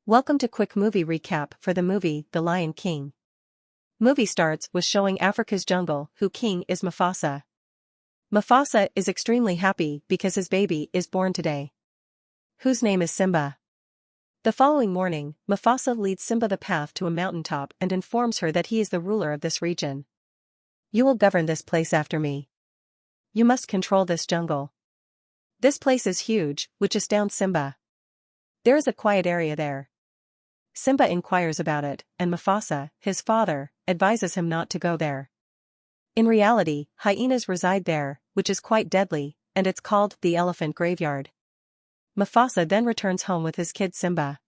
Welcome to quick movie recap for the movie The Lion King. Movie starts with showing Africa's jungle, who king is Mufasa. Mufasa is extremely happy because his baby is born today, whose name is Simba. The following morning, Mufasa leads Simba the path to a mountaintop and informs her that he is the ruler of this region. You will govern this place after me. You must control this jungle. This place is huge, which astounds Simba. There is a quiet area there. Simba inquires about it, and Mufasa, his father, advises him not to go there. In reality, hyenas reside there, which is quite deadly, and it's called the elephant graveyard. Mufasa then returns home with his kid Simba.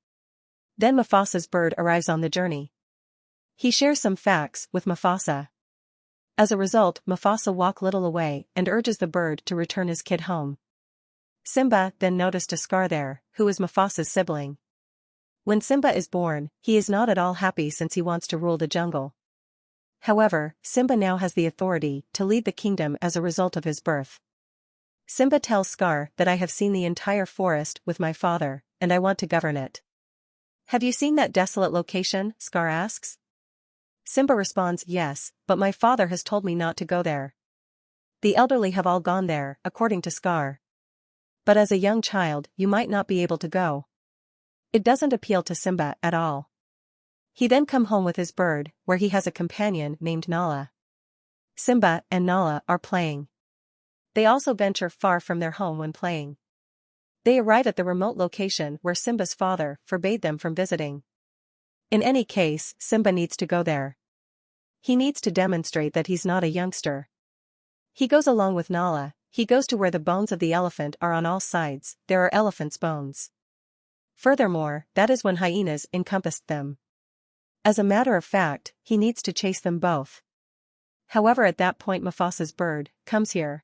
Then Mufasa's bird arrives on the journey. He shares some facts with Mufasa. As a result, Mufasa walks little away and urges the bird to return his kid home. Simba then noticed a Scar there, who is Mufasa's sibling. When Simba is born, he is not at all happy since he wants to rule the jungle. However, Simba now has the authority to lead the kingdom as a result of his birth. Simba tells Scar that I have seen the entire forest with my father, and I want to govern it. Have you seen that desolate location? Scar asks. Simba responds, yes, but my father has told me not to go there. The elderly have all gone there, according to Scar. But as a young child, you might not be able to go. It doesn't appeal to Simba at all. He then comes home with his bird, where he has a companion named Nala. Simba and Nala are playing. They also venture far from their home when playing. They arrive at the remote location where Simba's father forbade them from visiting. In any case, Simba needs to go there. He needs to demonstrate that he's not a youngster. He goes along with Nala. He goes to where the bones of the elephant are on all sides. There are elephant's bones. Furthermore, that is when hyenas encompassed them. As a matter of fact, he needs to chase them both. However, at that point Mufasa's bird comes here.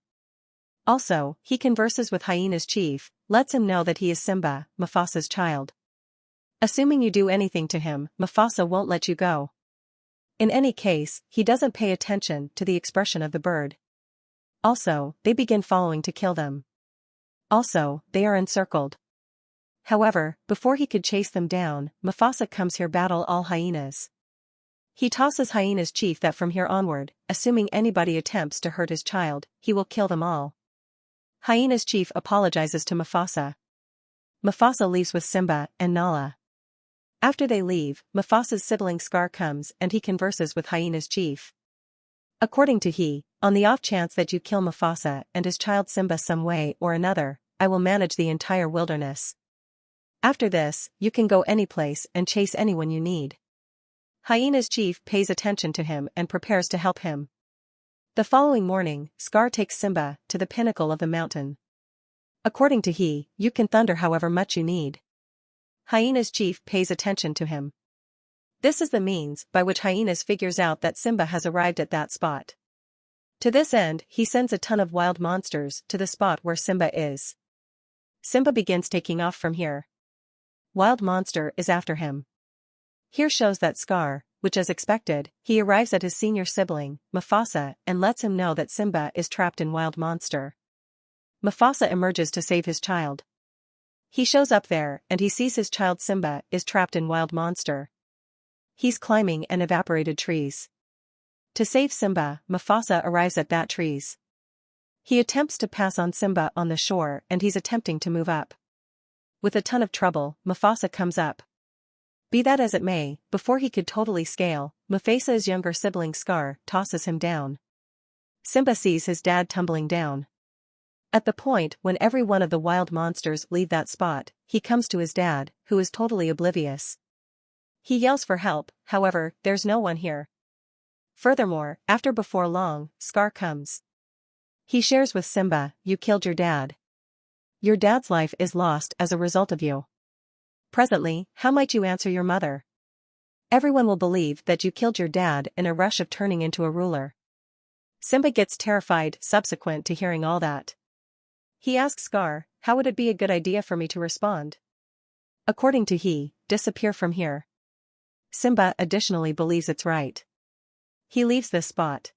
Also, he converses with hyena's chief, lets him know that he is Simba, Mufasa's child. Assuming you do anything to him, Mufasa won't let you go. In any case, he doesn't pay attention to the expression of the bird. Also, they begin following to kill them. Also, they are encircled. However, before he could chase them down, Mufasa comes here battle all hyenas. He tosses hyena's chief that from here onward, assuming anybody attempts to hurt his child, he will kill them all. Hyena's chief apologizes to Mufasa. Mufasa leaves with Simba and Nala. After they leave, Mufasa's sibling Scar comes and he converses with hyena's chief. According to he, on the off chance that you kill Mufasa and his child Simba some way or another, I will manage the entire wilderness. After this, you can go any place and chase anyone you need. Hyena's chief pays attention to him and prepares to help him. The following morning, Scar takes Simba to the pinnacle of the mountain. According to he, you can thunder however much you need. Hyena's chief pays attention to him. This is the means by which hyenas figures out that Simba has arrived at that spot. To this end, he sends a ton of wild monsters to the spot where Simba is. Simba begins taking off from here. Wild monster is after him. Here shows that Scar, which as expected, he arrives at his senior sibling, Mufasa, and lets him know that Simba is trapped in wild monster. Mufasa emerges to save his child. He shows up there and he sees his child Simba is trapped in wild monster. He's climbing an evaporated trees. To save Simba, Mufasa arrives at that trees. He attempts to pass on Simba on the shore and he's attempting to move up. With a ton of trouble, Mufasa comes up. Be that as it may, before he could totally scale, Mufasa's younger sibling Scar tosses him down. Simba sees his dad tumbling down. At the point when every one of the wild monsters leave that spot, he comes to his dad, who is totally oblivious. He yells for help, however, there's no one here. Furthermore, before long, Scar comes. He shares with Simba, you killed your dad. Your dad's life is lost as a result of you. Presently, how might you answer your mother? Everyone will believe that you killed your dad in a rush of turning into a ruler. Simba gets terrified subsequent to hearing all that. He asks Scar, how would it be a good idea for me to respond? According to he, disappear from here. Simba additionally believes it's right. He leaves this spot.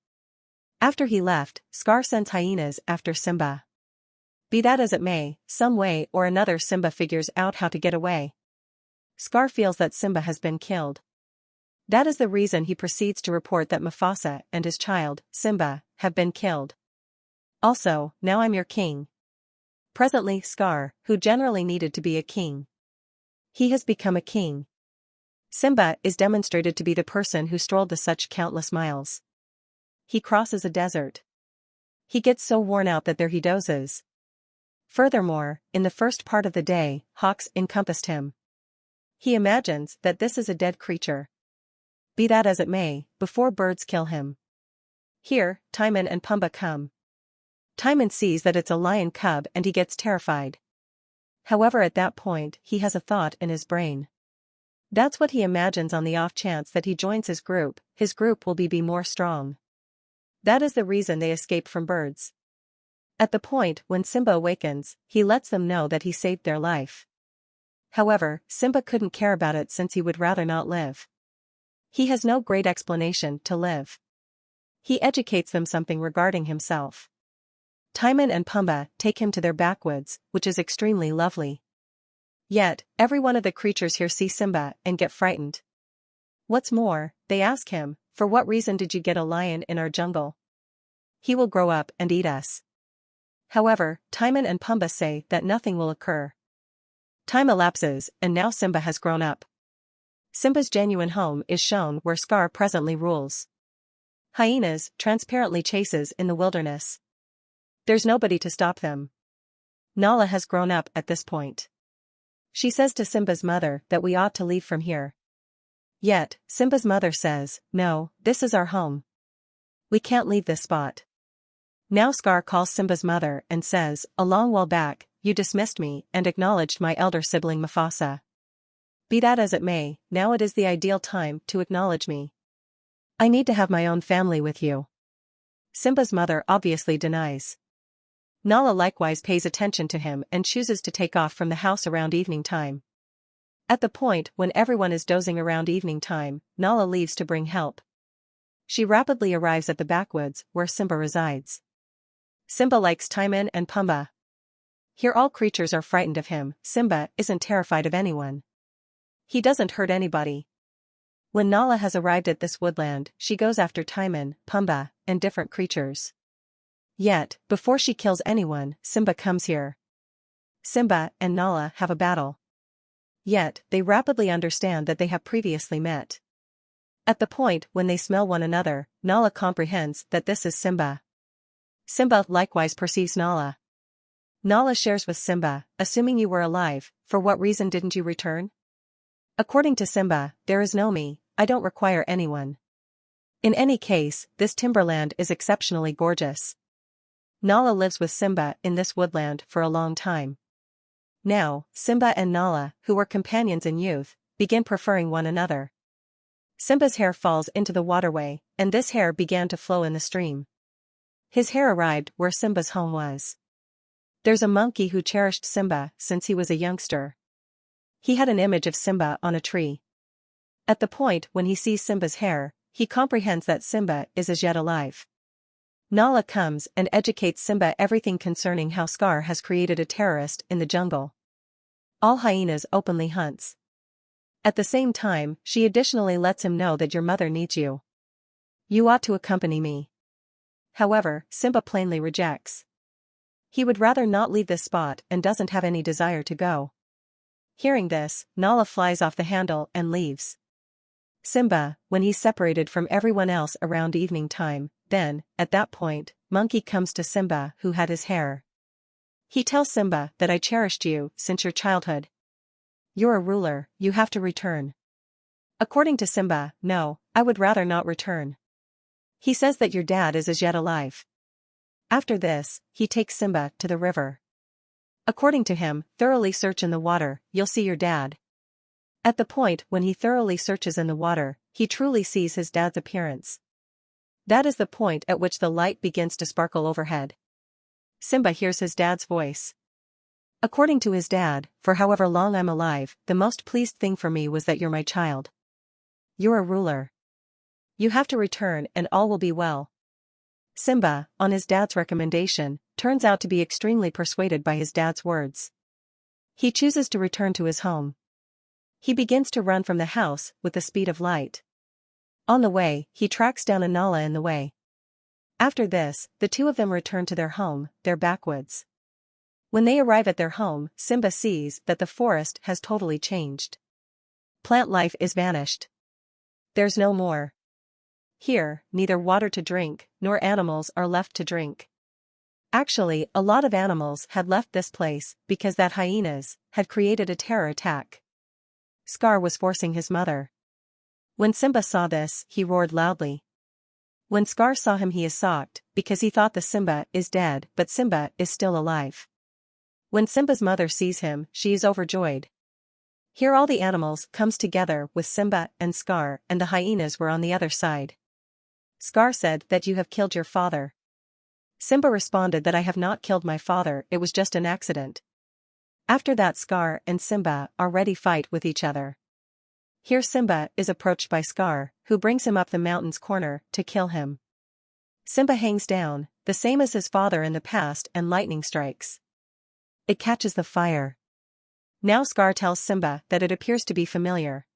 After he left, Scar sends hyenas after Simba. Be that as it may, some way or another Simba figures out how to get away. Scar feels that Simba has been killed. That is the reason he proceeds to report that Mufasa and his child, Simba, have been killed. Also, now I'm your king. Presently, Scar, who generally needed to be a king. He has become a king. Simba is demonstrated to be the person who strolled the such countless miles. He crosses a desert. He gets so worn out that there he dozes. Furthermore, in the first part of the day, hawks encompassed him. He imagines that this is a dead creature. Be that as it may, before birds kill him. Here, Timon and Pumbaa come. Timon sees that it's a lion cub and he gets terrified. However, at that point, he has a thought in his brain. That's what he imagines on the off chance that he joins his group will be more strong. That is the reason they escape from birds. At the point when Simba awakens, he lets them know that he saved their life. However, Simba couldn't care about it since he would rather not live. He has no great explanation to live. He educates them something regarding himself. Timon and Pumbaa take him to their backwoods, which is extremely lovely. Yet, every one of the creatures here see Simba and get frightened. What's more, they ask him, for what reason did you get a lion in our jungle? He will grow up and eat us. However, Timon and Pumbaa say that nothing will occur. Time elapses, and now Simba has grown up. Simba's genuine home is shown where Scar presently rules. Hyenas transparently chases in the wilderness. There's nobody to stop them. Nala has grown up at this point. She says to Simba's mother that we ought to leave from here. Yet, Simba's mother says, no, this is our home. We can't leave this spot. Now Scar calls Simba's mother and says, a long while back, you dismissed me and acknowledged my elder sibling Mufasa. Be that as it may, now it is the ideal time to acknowledge me. I need to have my own family with you. Simba's mother obviously denies. Nala likewise pays attention to him and chooses to take off from the house around evening time. At the point when everyone is dozing around evening time, Nala leaves to bring help. She rapidly arrives at the backwoods where Simba resides. Simba likes Timon and Pumbaa. Here all creatures are frightened of him. Simba isn't terrified of anyone. He doesn't hurt anybody. When Nala has arrived at this woodland, she goes after Timon, Pumbaa, and different creatures. Yet, before she kills anyone, Simba comes here. Simba and Nala have a battle. Yet, they rapidly understand that they have previously met. At the point when they smell one another, Nala comprehends that this is Simba. Simba likewise perceives Nala. Nala shares with Simba, assuming you were alive, for what reason didn't you return? According to Simba, there is no me, I don't require anyone. In any case, this timberland is exceptionally gorgeous. Nala lives with Simba in this woodland for a long time. Now, Simba and Nala, who were companions in youth, begin preferring one another. Simba's hair falls into the waterway, and this hair began to flow in the stream. His hair arrived where Simba's home was. There's a monkey who cherished Simba since he was a youngster. He had an image of Simba on a tree. At the point when he sees Simba's hair, he comprehends that Simba is as yet alive. Nala comes and educates Simba everything concerning how Scar has created a terrorist in the jungle. All hyenas openly hunts. At the same time, she additionally lets him know that your mother needs you. You ought to accompany me. However, Simba plainly rejects. He would rather not leave this spot and doesn't have any desire to go. Hearing this, Nala flies off the handle and leaves. Simba, when he's separated from everyone else around evening time, then, at that point, Monkey comes to Simba who had his hair. He tells Simba that I cherished you since your childhood. You're a ruler, you have to return. According to Simba, no, I would rather not return. He says that your dad is as yet alive. After this, he takes Simba to the river. According to him, thoroughly search in the water, you'll see your dad. At the point when he thoroughly searches in the water, he truly sees his dad's appearance. That is the point at which the light begins to sparkle overhead. Simba hears his dad's voice. According to his dad, for however long I'm alive, the most pleased thing for me was that you're my child. You're a ruler. You have to return and all will be well. Simba, on his dad's recommendation, turns out to be extremely persuaded by his dad's words. He chooses to return to his home. He begins to run from the house with the speed of light. On the way, he tracks down a Nala in the way. After this, the two of them return to their home, their backwoods. When they arrive at their home, Simba sees that the forest has totally changed. Plant life is vanished. There's no more. Here, neither water to drink, nor animals are left to drink. Actually, a lot of animals had left this place because that hyenas had created a terror attack. Scar was forcing his mother. When Simba saw this, he roared loudly. When Scar saw him, he is shocked, because he thought the Simba is dead, but Simba is still alive. When Simba's mother sees him, she is overjoyed. Here all the animals comes together with Simba and Scar, and the hyenas were on the other side. Scar said that you have killed your father. Simba responded that I have not killed my father, it was just an accident. After that, Scar and Simba are ready fight with each other. Here Simba is approached by Scar, who brings him up the mountain's corner to kill him. Simba hangs down, the same as his father in the past, and lightning strikes. It catches the fire. Now Scar tells Simba that it appears to be familiar.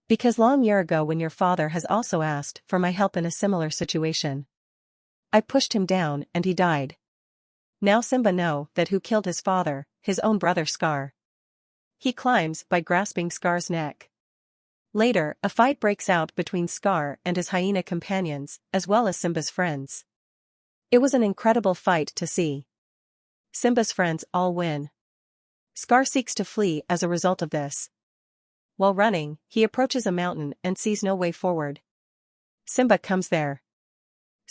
Because long year ago when your father has also asked for my help in a similar situation. I pushed him down and he died. Now Simba know that who killed his father, his own brother Scar. He climbs by grasping Scar's neck. Later, a fight breaks out between Scar and his hyena companions, as well as Simba's friends. It was an incredible fight to see. Simba's friends all win. Scar seeks to flee as a result of this. While running, he approaches a mountain and sees no way forward. Simba comes there.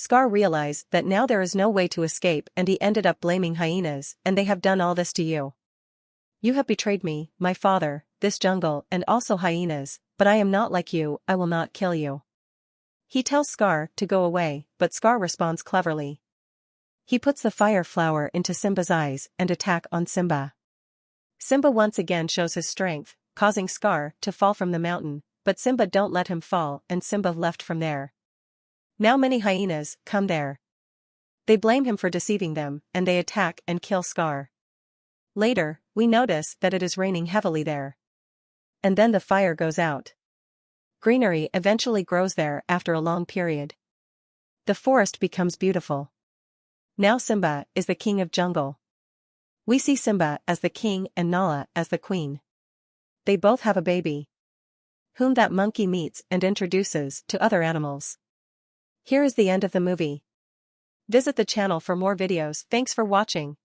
Scar realized that now there is no way to escape, and he ended up blaming hyenas, and they have done all this to you. You have betrayed me, my father, this jungle, and also hyenas, but I am not like you, I will not kill you. He tells Scar to go away, but Scar responds cleverly. He puts the fire flower into Simba's eyes and attack on Simba. Simba once again shows his strength, causing Scar to fall from the mountain, but Simba don't let him fall, and Simba left from there. Now many hyenas come there. They blame him for deceiving them, and they attack and kill Scar. Later, we notice that it is raining heavily there. And then the fire goes out. Greenery eventually grows there after a long period. The forest becomes beautiful. Now Simba is the king of jungle. We see Simba as the king and Nala as the queen. They both have a baby, whom that monkey meets and introduces to other animals. Here is the end of the movie. Visit the channel for more videos. Thanks for watching.